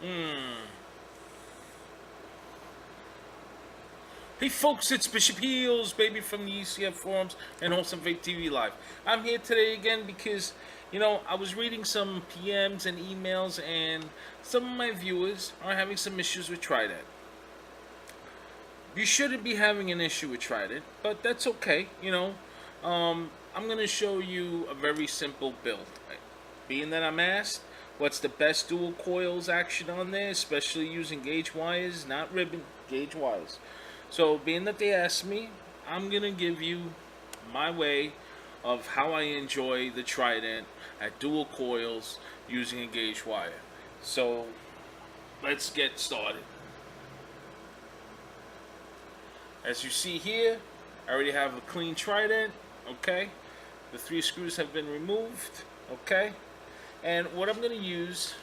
Hmm. Hey folks, it's Bishopheals, baby, from the ECF forums and Wholesome Vape TV Live. I'm here today again because, I was reading some PMs and emails, and some of my viewers are having some issues with Trident. You shouldn't be having an issue with Trident, but that's okay. I'm going to show you a very simple build. Being that I'm asked, what's the best dual coils action on there, especially using gauge wires, not ribbon, gauge wires. So, being that they asked me, I'm going to give you my way of how I enjoy the Trident at dual coils using a gauge wire. So, let's get started. As you see here, I already have a clean Trident, okay? The 3 screws have been removed, okay? And what I'm going to use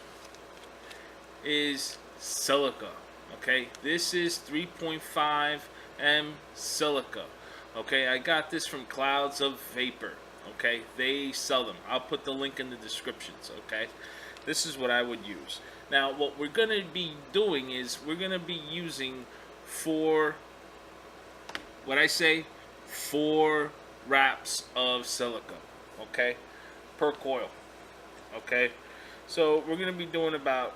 is silica, okay? This is 3.5 M silica, okay? I got this from Clouds of Vapor, okay? They sell them. I'll put the link in the descriptions, okay? This is what I would use. Now, what we're going to be doing is we're going to be using 4 wraps of silica, okay, per coil, okay. So we're going to be doing about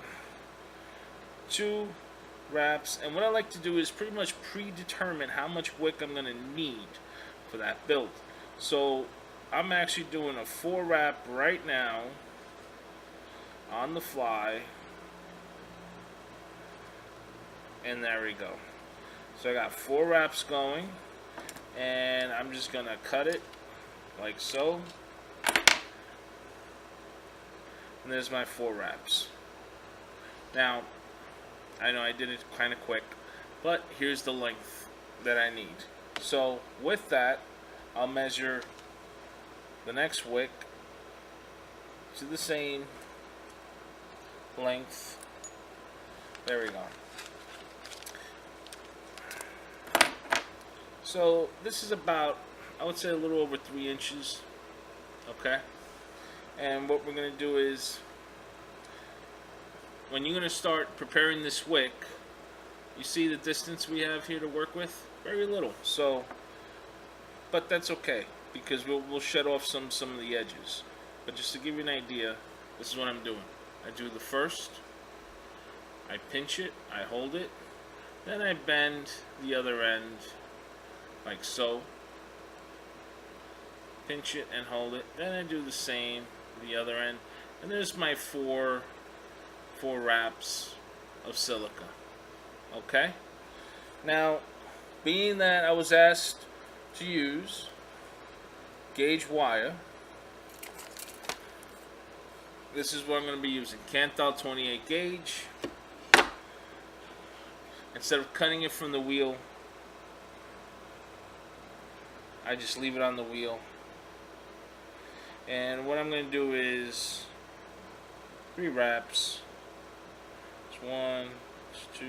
2 wraps, and what I like to do is pretty much predetermine how much wick I'm going to need for that build. So I'm actually doing a 4 wrap right now on the fly, and there we go. So I got 4 wraps going, and I'm just gonna cut it like so. And there's my 4 wraps. Now, I know I did it kind of quick, but here's the length that I need. So with that, I'll measure the next wick to the same length. There we go. So this is about, I would say, a little over 3 inches, okay? And what we're going to do is, when you're going to start preparing this wick, you see the distance we have here to work with? Very little. So, but that's okay, because we'll shed off some of the edges. But just to give you an idea, this is what I'm doing. I do the first, I pinch it, I hold it, then I bend the other end like so, pinch it and hold it, then I do the same the other end, and there's my four wraps of silica. Okay, now being that I was asked to use gauge wire, this is what I'm going to be using. Kanthol 28 gauge. Instead of cutting it from the wheel, I just leave it on the wheel. And what I'm going to do is 3 wraps. It's 1, it's 2,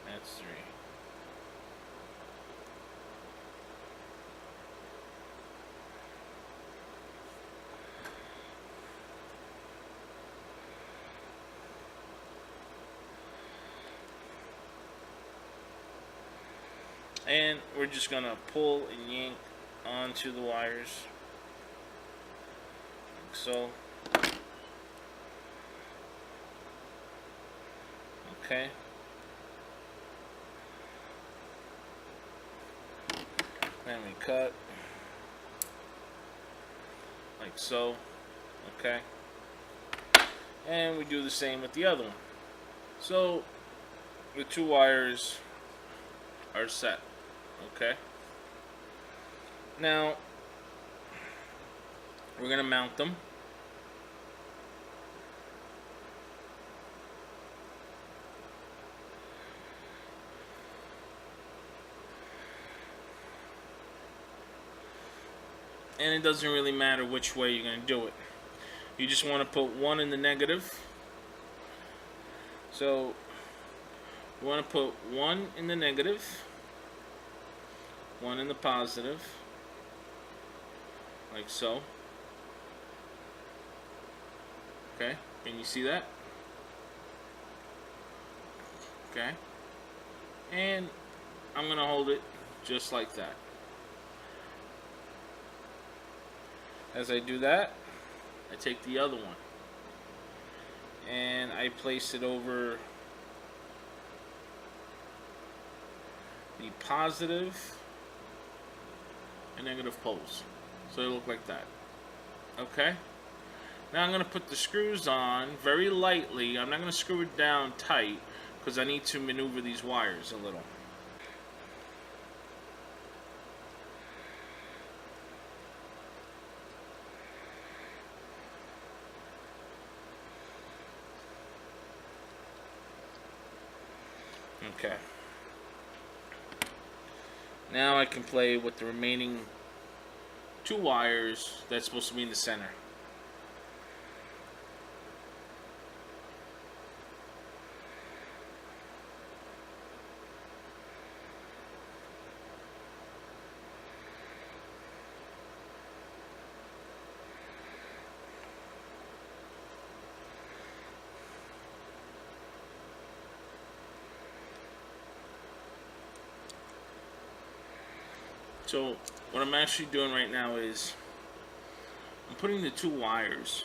that's 3. And we're just going to pull and yank onto the wires, like so. Okay. Then we cut, like so. Okay. And we do the same with the other one. So the 2 wires are set. Okay. Now we're going to mount them. And it doesn't really matter which way you're going to do it. You just want to put one in the negative. So you want to put one in the negative, one in the positive, like so. Okay, can you see that? Okay, and I'm gonna hold it just like that. As I do that, I take the other one and I place it over the positive and negative poles. So they look like that. Okay? Now I'm going to put the screws on very lightly. I'm not going to screw it down tight because I need to maneuver these wires a little. Okay. Now I can play with the remaining 2 wires that's supposed to be in the center. So what I'm actually doing right now is I'm putting the 2 wires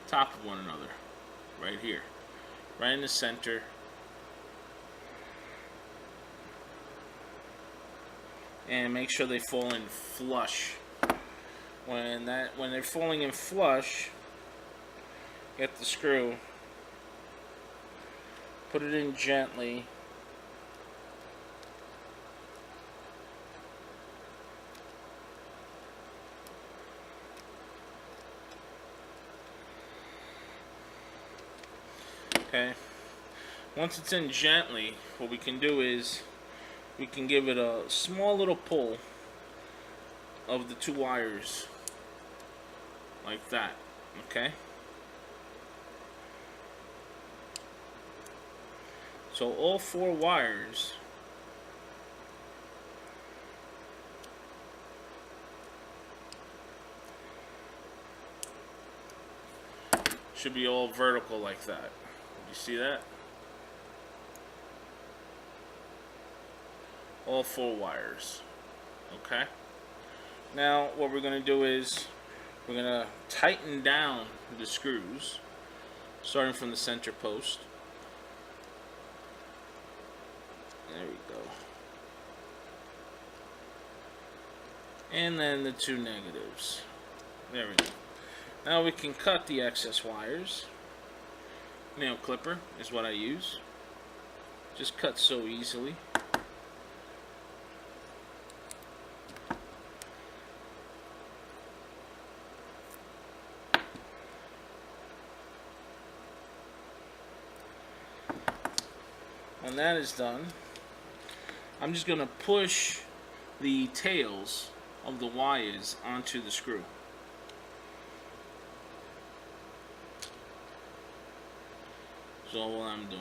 top of one another right here, right in the center. And make sure they fall in flush. When they're falling in flush, get the screw, put it in gently. Okay. Once it's in gently, what we can do is we can give it a small little pull of the 2 wires like that. Okay. So all 4 wires should be all vertical like that. You see that? All 4 wires. Okay. Now what we're going to do is we're going to tighten down the screws starting from the center post. There we go. And then the 2 negatives. There we go. Now we can cut the excess wires. Nail clipper is what I use. Just cuts so easily. When that is done, I'm just going to push the tails of the wires onto the screw. That's all I'm doing.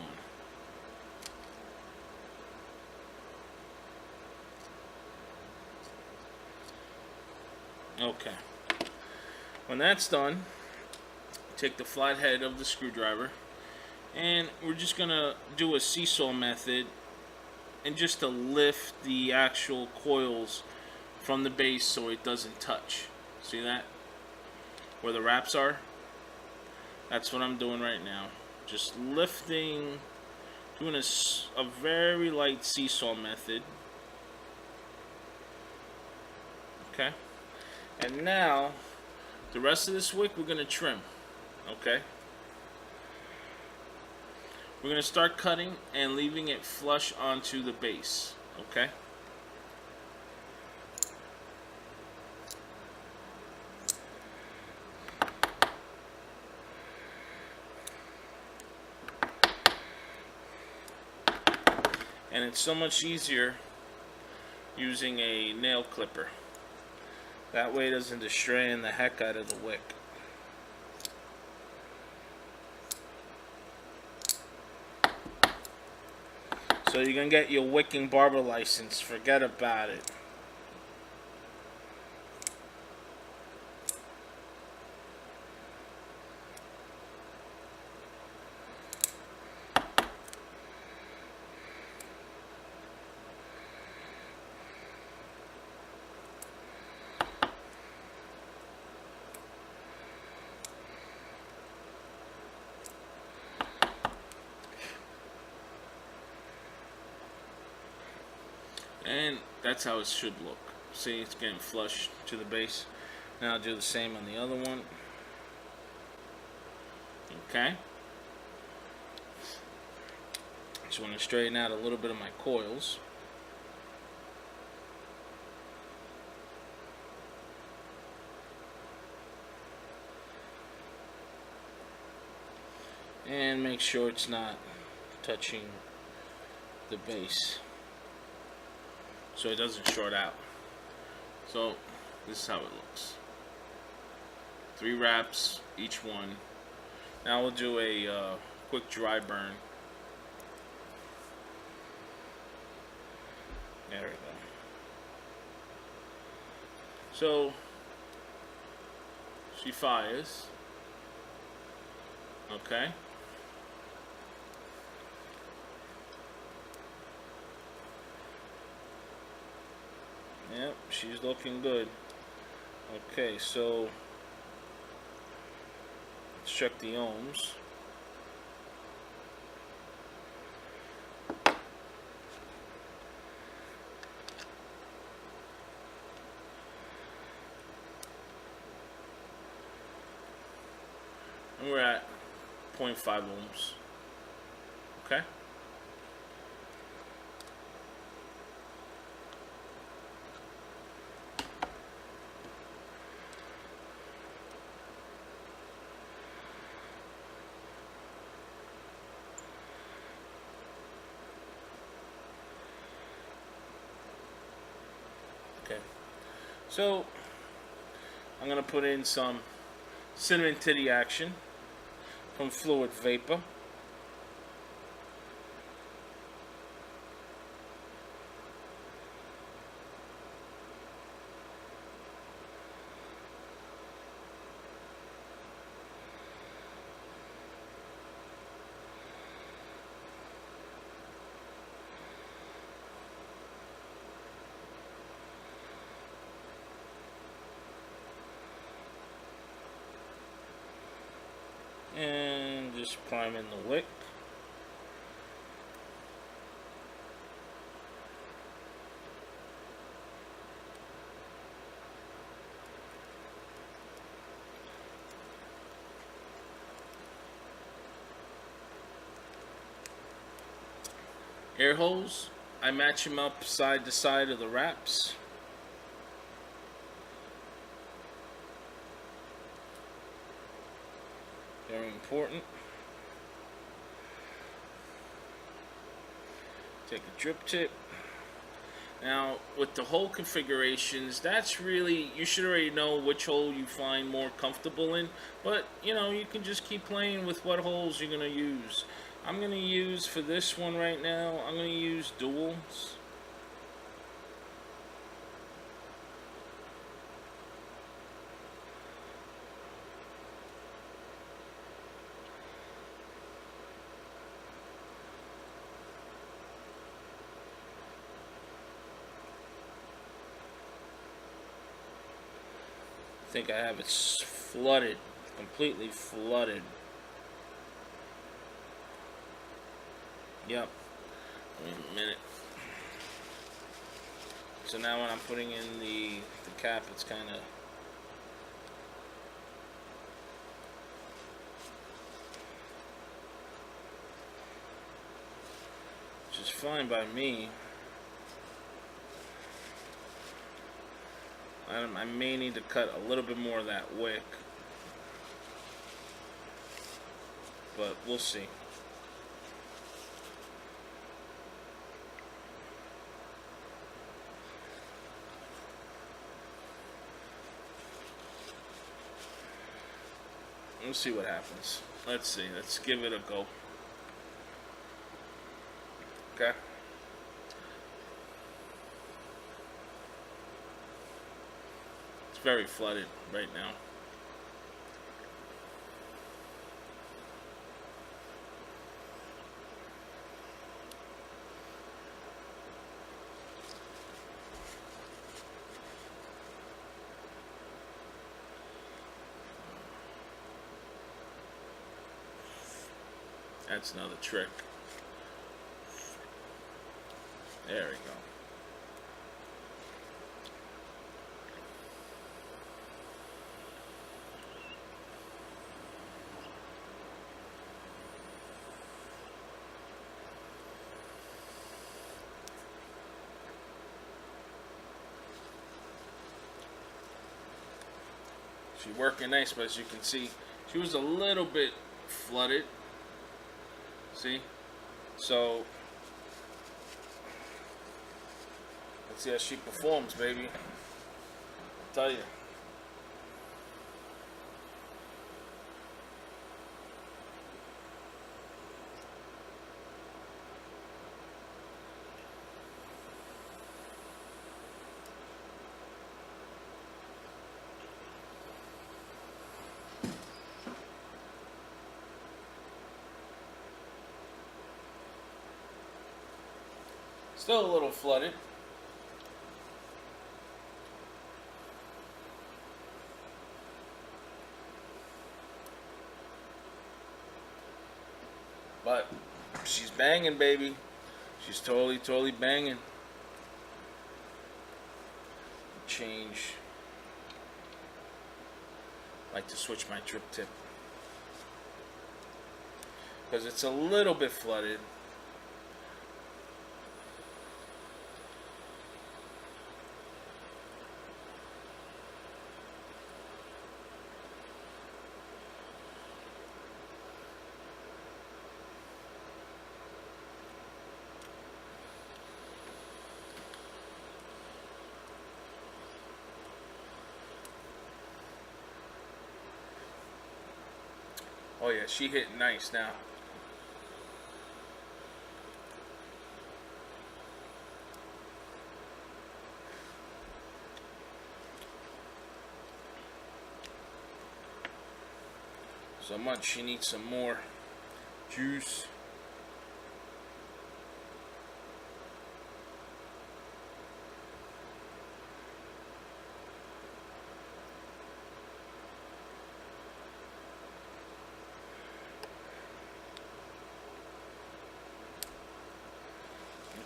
Okay. When that's done, take the flat head of the screwdriver and we're just gonna do a seesaw method and just to lift the actual coils from the base so it doesn't touch. See that? Where the wraps are? That's what I'm doing right now. Just lifting, doing a very light seesaw method. Okay. And now, the rest of this wick we're going to trim. Okay. We're going to start cutting and leaving it flush onto the base. Okay. And it's so much easier using a nail clipper. That way it doesn't destroy the heck out of the wick. So you're going to get your wicking barber license. Forget about it. And that's how it should look. See, it's getting flush to the base. Now I'll do the same on the other one. Okay. Just want to straighten out a little bit of my coils. And make sure it's not touching the base, so it doesn't short out. So this is how it looks. 3 wraps each one. Now we'll do a quick dry burn. There we go. So she fires. Okay. Yep, she's looking good. Okay, so let's check the ohms. And we're at 0.5 ohms. Okay. Okay. So I'm gonna put in some cinnamon titty action from Fluid Vapor. And just prime in the wick. Air holes, I match them up side to side of the wraps. Very important. Take a drip tip. Now, with the hole configurations, that's really, you should already know which hole you find more comfortable in. But, you know, you can just keep playing with what holes you're going to use. I'm going to use, for this one right now, I'm going to use duals. I think I have it flooded, completely flooded. Yep. Wait a minute. So now when I'm putting in the cap, it's kind of... which is fine by me. I may need to cut a little bit more of that wick, but we'll see. We'll see what happens. Let's see. Let's give it a go. Okay. It's very flooded right now. That's another trick. There we go. She's working nice, but as you can see, she was a little bit flooded. See? So, let's see how she performs, baby. I'll tell you. Still a little flooded. But she's banging, baby. She's totally banging. Change. I like to switch my drip tip because it's a little bit flooded. Oh yeah, she hit nice now. So much, she needs some more juice.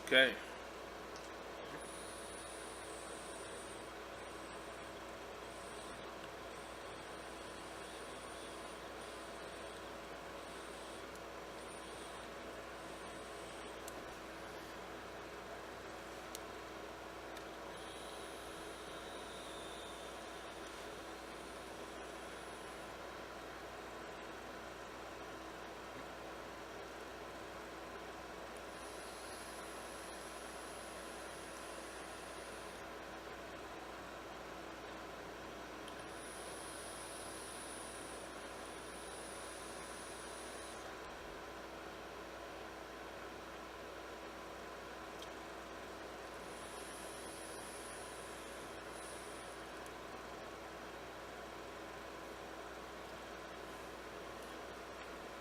Okay.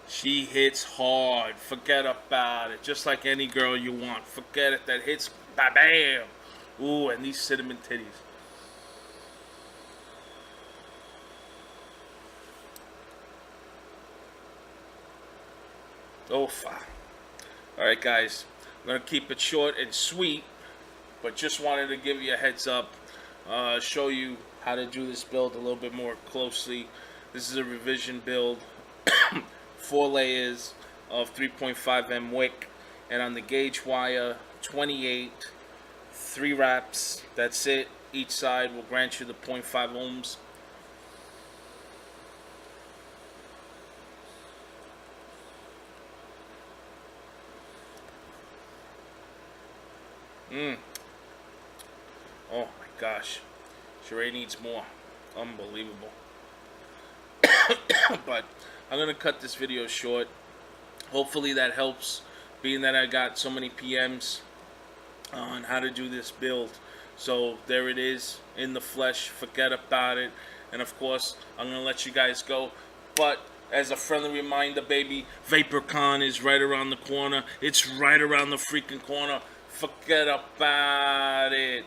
She hits hard. Forget about it. Just like any girl you want. Forget it. That hits bam. Ooh, and these cinnamon titties. Oh, alright, guys. I'm going to keep it short and sweet. But just wanted to give you a heads up. Show you how to do this build a little bit more closely. This is a revision build. 4 layers of 3.5M wick, and on the gauge wire 28, 3 wraps. That's it. Each side will grant you the 0.5 ohms. Oh my gosh, Sheree needs more. Unbelievable. But I'm gonna cut this video short. Hopefully that helps, being that I got so many PMs on how to do this build. So there it is in the flesh. Forget about it. And of course, I'm gonna let you guys go. But as a friendly reminder, baby, VaporCon is right around the corner. It's right around the freaking corner. Forget about it.